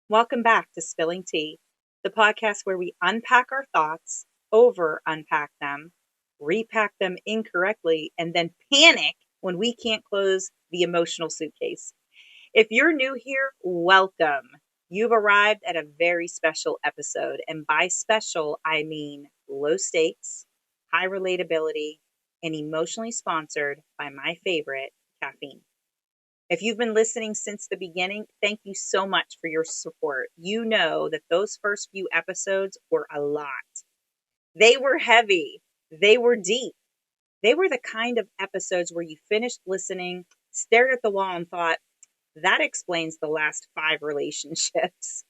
Welcome back to Spilling Tea, the podcast where we unpack our thoughts, over unpack them, repack them incorrectly, and then panic when we can't close the emotional suitcase. If you're new here, welcome. You've arrived at a very special episode, and by special, I mean low stakes, high relatability, and emotionally sponsored by my favorite, caffeine. If you've been listening since the beginning, thank you so much for your support. You know that those first few episodes were a lot. They were heavy. They were deep. They were the kind of episodes where you finished listening, stared at the wall, and thought, that explains the last 5 relationships.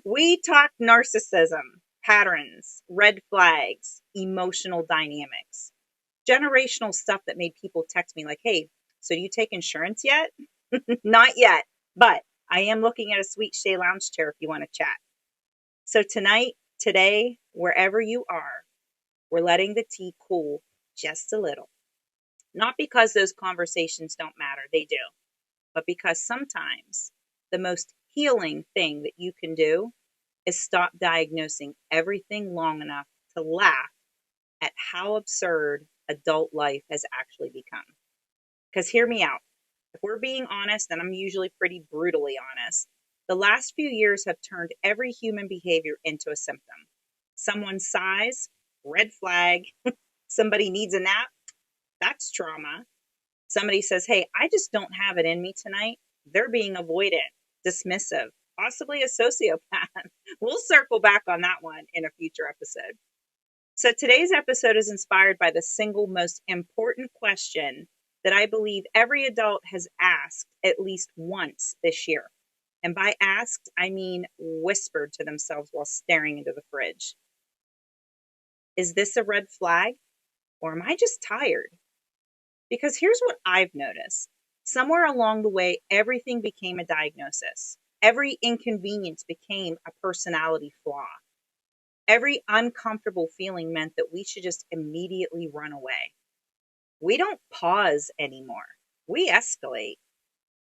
We talked narcissism, patterns, red flags, emotional dynamics, generational stuff that made people text me like, hey, so do you take insurance yet? Not yet, but I am looking at a sweet Shea lounge chair if you want to chat. So tonight, today, wherever you are, we're letting the tea cool just a little. Not because those conversations don't matter, they do, but because sometimes the most healing thing that you can do is stop diagnosing everything long enough to laugh at how absurd adult life has actually become. Because hear me out. If we're being honest, and I'm usually pretty brutally honest, the last few years have turned every human behavior into a symptom. Someone sighs, red flag. Somebody needs a nap, that's trauma. Somebody says, hey, I just don't have it in me tonight. They're being avoidant, dismissive, possibly a sociopath. We'll circle back on that one in a future episode. So today's episode is inspired by the single most important question that I believe every adult has asked at least once this year. And by asked, I mean whispered to themselves while staring into the fridge. Is this a red flag? Or am I just tired? Because here's what I've noticed. Somewhere along the way, everything became a diagnosis. Every inconvenience became a personality flaw. Every uncomfortable feeling meant that we should just immediately run away. We don't pause anymore. We escalate.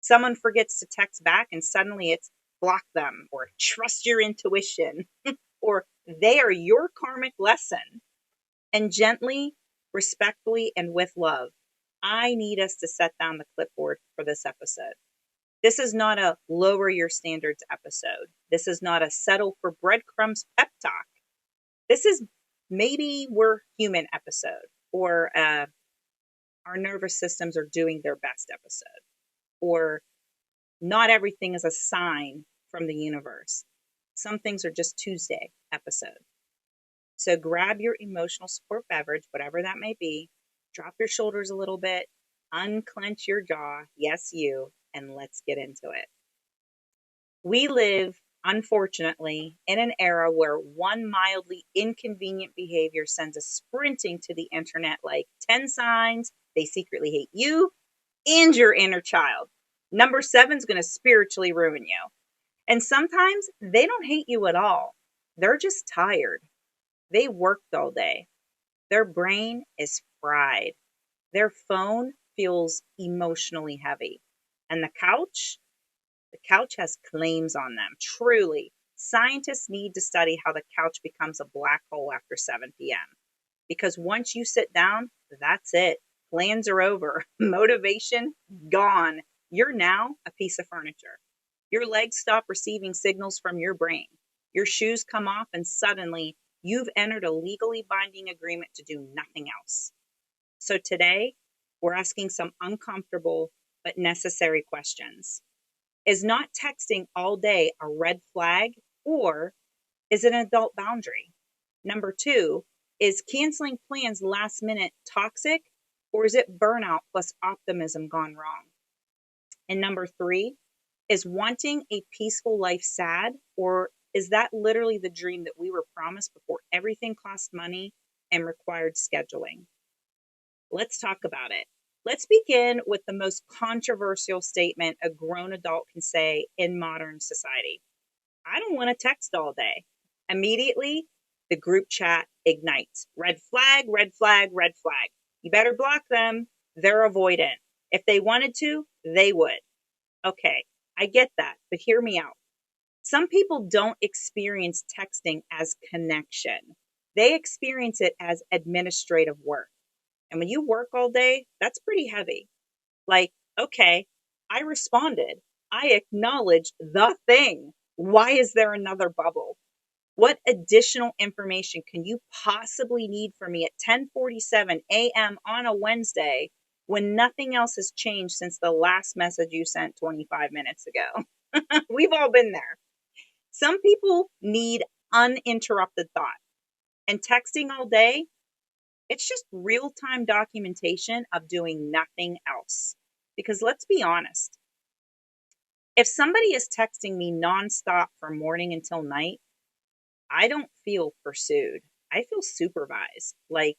Someone forgets to text back and suddenly it's block them or trust your intuition or they are your karmic lesson. And gently, respectfully, and with love, I need us to set down the clipboard for this episode. This is not a lower your standards episode. This is not a settle for breadcrumbs pep talk. This is maybe we're human episode or our nervous systems are doing their best episode, or not everything is a sign from the universe. Some things are just Tuesday episode. So grab your emotional support beverage, whatever that may be, drop your shoulders a little bit, unclench your jaw, yes you, and let's get into it. We live, unfortunately, in an era where one mildly inconvenient behavior sends us sprinting to the internet like 10 signs they secretly hate you and your inner child. Number 7 is going to spiritually ruin you. And sometimes they don't hate you at all. They're just tired. They worked all day. Their brain is fried. Their phone feels emotionally heavy. And the couch has claims on them. Truly, scientists need to study how the couch becomes a black hole after 7 p.m. Because once you sit down, that's it. Plans are over. Motivation gone. You're now a piece of furniture. Your legs stop receiving signals from your brain. Your shoes come off and suddenly you've entered a legally binding agreement to do nothing else. So today, we're asking some uncomfortable but necessary questions. Is not texting all day a red flag, or is it an adult boundary? Number 2, is canceling plans last minute toxic, or is it burnout plus optimism gone wrong? And number 3, is wanting a peaceful life sad, or is that literally the dream that we were promised before everything cost money and required scheduling? Let's talk about it. Let's begin with the most controversial statement a grown adult can say in modern society. I don't want to text all day. Immediately, the group chat ignites. Red flag, red flag, red flag. You better block them. They're avoidant. If they wanted to, they would. Okay, I get that, but hear me out. Some people don't experience texting as connection. They experience it as administrative work. And when you work all day, that's pretty heavy. Like, okay, I responded. I acknowledged the thing. Why is there another bubble? What additional information can you possibly need from me at 10:47 a.m. on a Wednesday when nothing else has changed since the last message you sent 25 minutes ago? We've all been there. Some people need uninterrupted thought. And texting all day, it's just real-time documentation of doing nothing else. Because let's be honest, if somebody is texting me nonstop from morning until night, I don't feel pursued. I feel supervised. Like,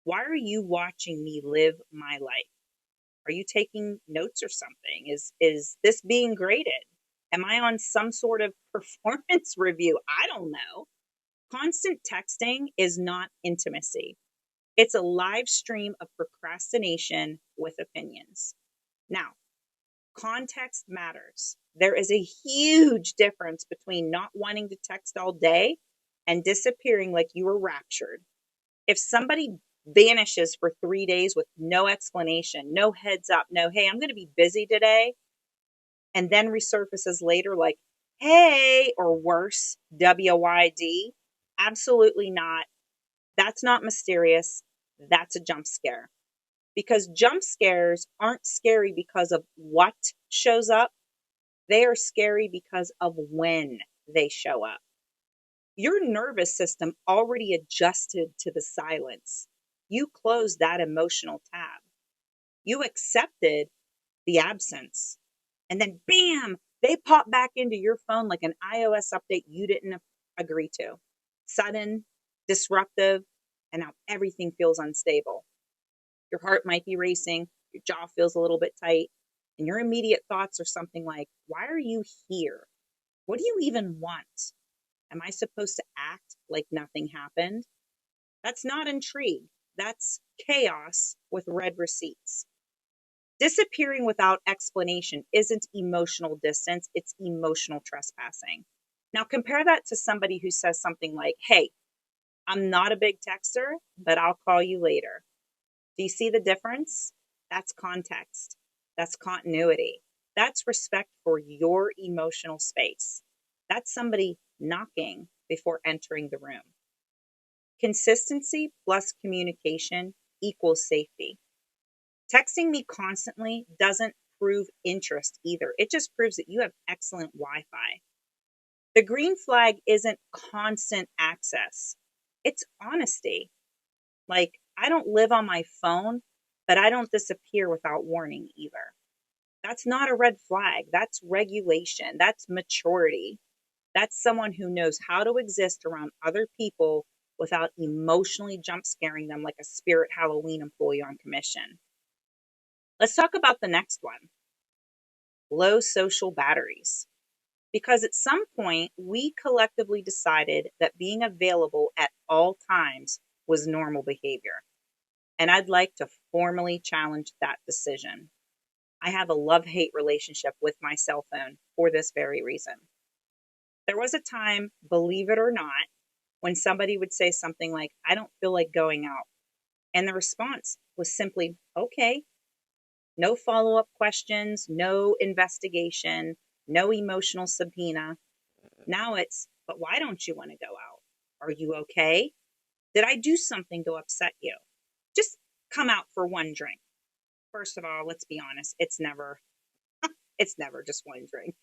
why are you watching me live my life? Are you taking notes or something? Is this being graded? Am I on some sort of performance review? I don't know. Constant texting is not intimacy. It's a live stream of procrastination with opinions. Now, context matters. There is a huge difference between not wanting to text all day and disappearing like you were raptured. If somebody vanishes for 3 days with no explanation, no heads up, no, hey, I'm going to be busy today, and then resurfaces later like, hey, or worse, WYD, absolutely not. That's not mysterious. That's a jump scare. Because jump scares aren't scary because of what shows up. They are scary because of when they show up. Your nervous system already adjusted to the silence. You closed that emotional tab. You accepted the absence. And then bam, they pop back into your phone like an iOS update you didn't agree to. Sudden, disruptive, and now everything feels unstable. Your heart might be racing, your jaw feels a little bit tight, and your immediate thoughts are something like, why are you here? What do you even want? Am I supposed to act like nothing happened? That's not intrigue. That's chaos with red receipts. Disappearing without explanation isn't emotional distance, it's emotional trespassing. Now, compare that to somebody who says something like, hey, I'm not a big texter, but I'll call you later. Do you see the difference? That's context. That's continuity. That's respect for your emotional space. That's somebody knocking before entering the room. Consistency plus communication equals safety. Texting me constantly doesn't prove interest either. It just proves that you have excellent Wi-Fi. The green flag isn't constant access. It's honesty. Like, I don't live on my phone, but I don't disappear without warning either. That's not a red flag. That's regulation. That's maturity. That's someone who knows how to exist around other people without emotionally jump scaring them like a spirit Halloween employee on commission. Let's talk about the next one, low social batteries. Because at some point, we collectively decided that being available at all times was normal behavior. And I'd like to formally challenge that decision. I have a love-hate relationship with my cell phone for this very reason. There was a time, believe it or not, when somebody would say something like, I don't feel like going out. And the response was simply, okay. No follow-up questions, no investigation, no emotional subpoena. Now it's, but why don't you want to go out? Are you okay? Did I do something to upset you? Just come out for one drink. First of all, let's be honest, it's never just one drink.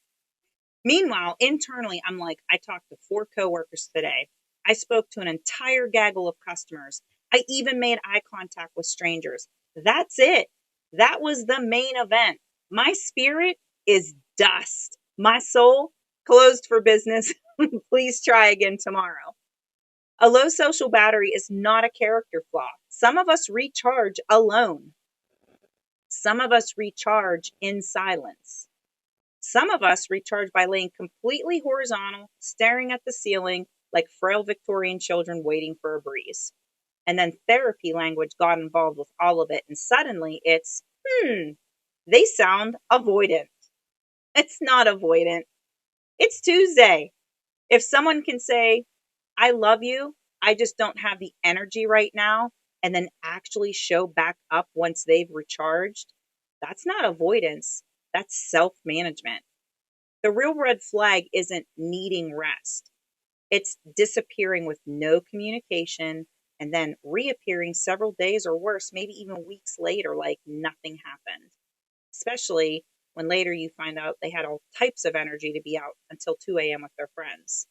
Meanwhile, internally, I'm like, I talked to 4 coworkers today. I spoke to an entire gaggle of customers. I even made eye contact with strangers. That's it. That was the main event. My spirit is dust. My soul closed for business. Please try again tomorrow. A low social battery is not a character flaw. Some of us recharge alone. Some of us recharge in silence. Some of us recharge by laying completely horizontal, staring at the ceiling like frail Victorian children waiting for a breeze. And then therapy language got involved with all of it. And suddenly it's, they sound avoidant. It's not avoidant. It's Tuesday. If someone can say, I love you, I just don't have the energy right now, and then actually show back up once they've recharged, that's not avoidance. That's self-management. The real red flag isn't needing rest. It's disappearing with no communication and then reappearing several days or worse, maybe even weeks later, like nothing happened. Especially when later you find out they had all types of energy to be out until 2 a.m. with their friends.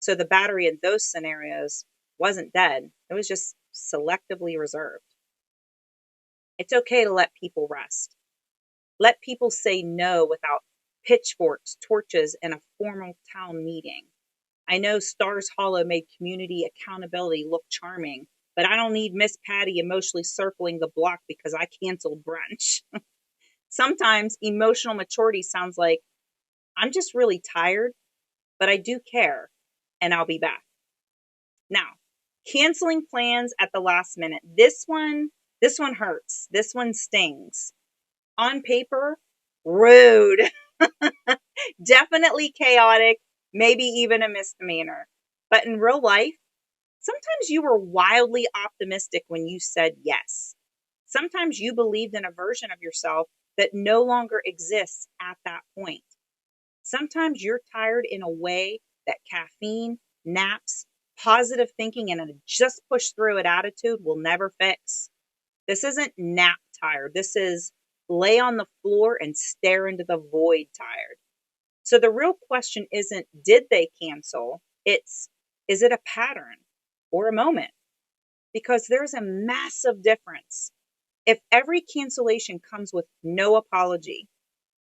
So the battery in those scenarios wasn't dead, it was just selectively reserved. It's okay to let people rest. Let people say no without pitchforks, torches, and a formal town meeting. I know Stars Hollow made community accountability look charming, but I don't need Miss Patty emotionally circling the block because I canceled brunch. Sometimes emotional maturity sounds like, I'm just really tired, but I do care, and I'll be back. Now, canceling plans at the last minute. This one hurts. This one stings. On paper, rude. Definitely chaotic, maybe even a misdemeanor. But in real life, sometimes you were wildly optimistic when you said yes. Sometimes you believed in a version of yourself that no longer exists at that point. Sometimes you're tired in a way that caffeine, naps, positive thinking, and a just push through it attitude will never fix. This isn't nap tired. This is lay on the floor and stare into the void tired. So the real question isn't, did they cancel? It's, is it a pattern or a moment? Because there's a massive difference. If every cancellation comes with no apology,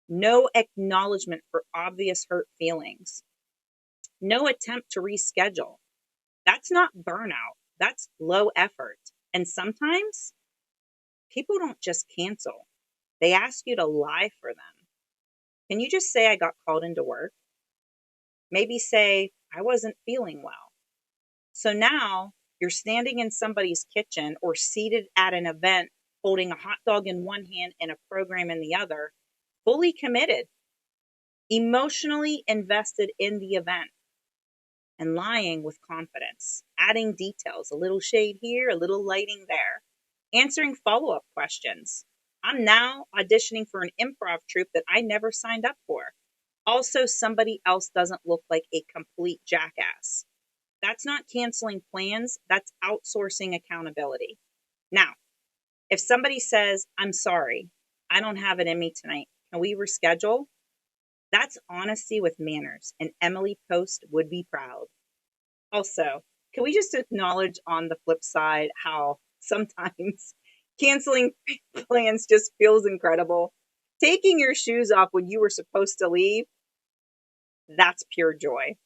no acknowledgement for obvious hurt feelings, no attempt to reschedule, that's not burnout. That's low effort. And sometimes people don't just cancel. They ask you to lie for them. Can you just say I got called into work? Maybe say I wasn't feeling well. So now you're standing in somebody's kitchen or seated at an event holding a hot dog in one hand and a program in the other, fully committed, emotionally invested in the event, and lying with confidence, adding details, a little shade here, a little lighting there, answering follow-up questions. I'm now auditioning for an improv troupe that I never signed up for. Also, somebody else doesn't look like a complete jackass. That's not canceling plans, that's outsourcing accountability. Now, if somebody says, I'm sorry, I don't have it in me tonight, can we reschedule? That's honesty with manners, and Emily Post would be proud. Also, can we just acknowledge on the flip side how sometimes canceling plans just feels incredible? Taking your shoes off when you were supposed to leave, that's pure joy.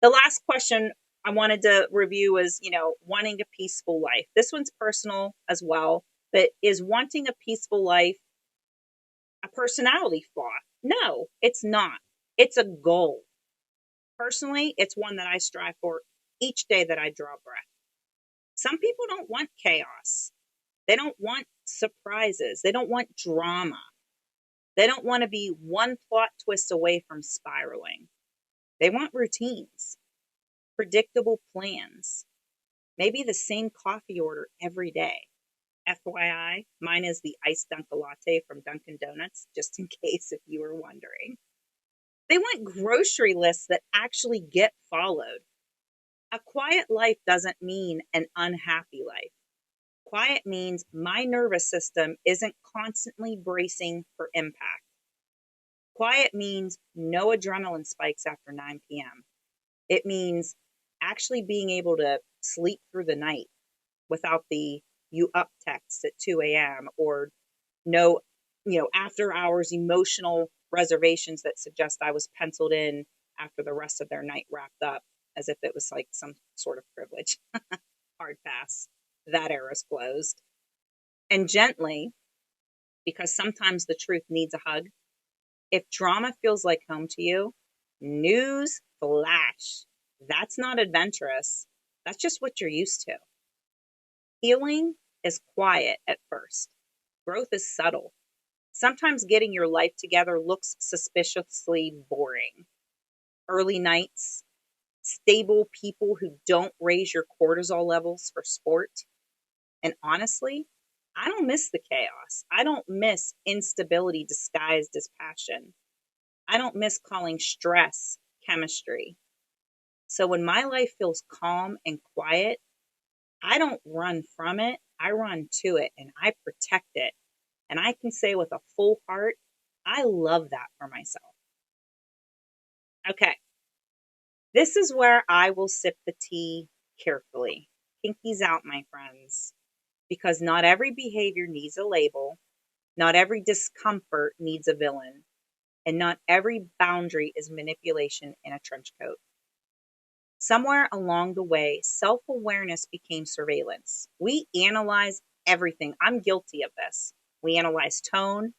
The last question I wanted to review is, wanting a peaceful life. This one's personal as well, but is wanting a peaceful life a personality flaw? No, it's not. It's a goal. Personally, it's one that I strive for each day that I draw breath. Some people don't want chaos. They don't want surprises. They don't want drama. They don't want to be one plot twist away from spiraling. They want routines, predictable plans, maybe the same coffee order every day. FYI, mine is the iced Dunkin' Latte from Dunkin' Donuts, just in case if you were wondering. They want grocery lists that actually get followed. A quiet life doesn't mean an unhappy life. Quiet means my nervous system isn't constantly bracing for impact. Quiet means no adrenaline spikes after 9 p.m. It means actually being able to sleep through the night without the you up text at 2 a.m. or no, after hours emotional reservations that suggest I was penciled in after the rest of their night wrapped up as if it was like some sort of privilege. Hard pass. That era's closed. And gently, because sometimes the truth needs a hug, if drama feels like home to you, news flash. That's not adventurous. That's just what you're used to. Healing is quiet at first. Growth is subtle. Sometimes getting your life together looks suspiciously boring. Early nights, stable people who don't raise your cortisol levels for sport. And honestly, I don't miss the chaos. I don't miss instability disguised as passion. I don't miss calling stress chemistry. So when my life feels calm and quiet, I don't run from it. I run to it and I protect it. And I can say with a full heart, I love that for myself. Okay, this is where I will sip the tea carefully. Pinkies out, my friends, because not every behavior needs a label, not every discomfort needs a villain, and not every boundary is manipulation in a trench coat. Somewhere along the way, self awareness became surveillance. We analyze everything. I'm guilty of this. We analyze tone,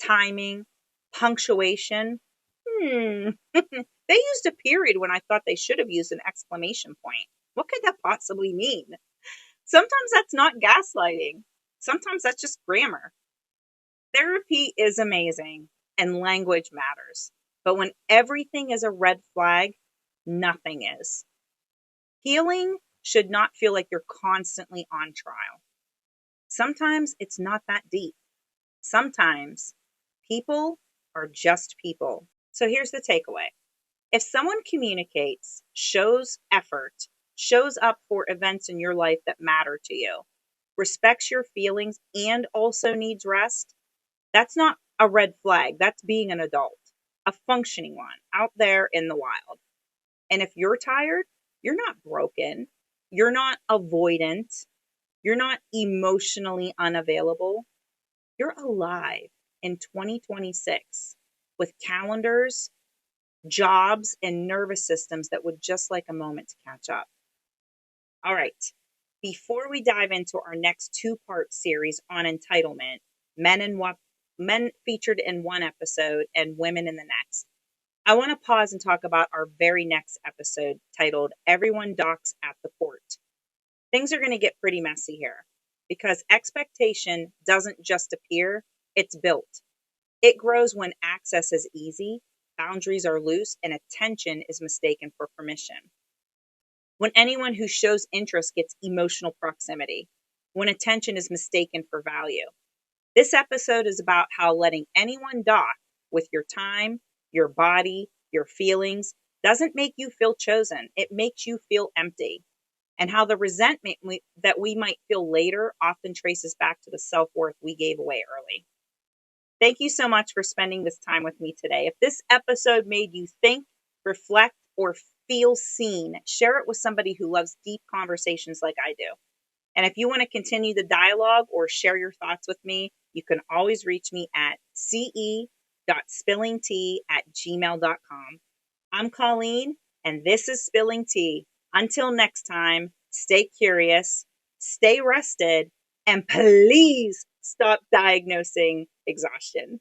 timing, punctuation. They used a period when I thought they should have used an exclamation point. What could that possibly mean? Sometimes that's not gaslighting. Sometimes that's just grammar. Therapy is amazing and language matters. But when everything is a red flag, nothing is. Healing should not feel like you're constantly on trial. Sometimes it's not that deep. Sometimes people are just people. So here's the takeaway. If someone communicates, shows effort, shows up for events in your life that matter to you, respects your feelings, and also needs rest, that's not a red flag. That's being an adult, a functioning one out there in the wild. And if you're tired, you're not broken. You're not avoidant. You're not emotionally unavailable. You're alive in 2026 with calendars, jobs, and nervous systems that would just like a moment to catch up. All right. Before we dive into our next two-part series on entitlement, men featured in one episode and women in the next, I want to pause and talk about our very next episode titled Everyone Docks at the Port. Things are going to get pretty messy here because expectation doesn't just appear, it's built. It grows when access is easy, boundaries are loose, and attention is mistaken for permission. When anyone who shows interest gets emotional proximity, when attention is mistaken for value. This episode is about how letting anyone dock with your time, your body, your feelings doesn't make you feel chosen. It makes you feel empty. And how the resentment that we might feel later often traces back to the self-worth we gave away early. Thank you so much for spending this time with me today. If this episode made you think, reflect, or feel seen, share it with somebody who loves deep conversations like I do. And if you want to continue the dialogue or share your thoughts with me, you can always reach me at ce.spillingtea@gmail.com. I'm Colleen, and this is Spilling Tea. Until next time, stay curious, stay rested, and please stop diagnosing exhaustion.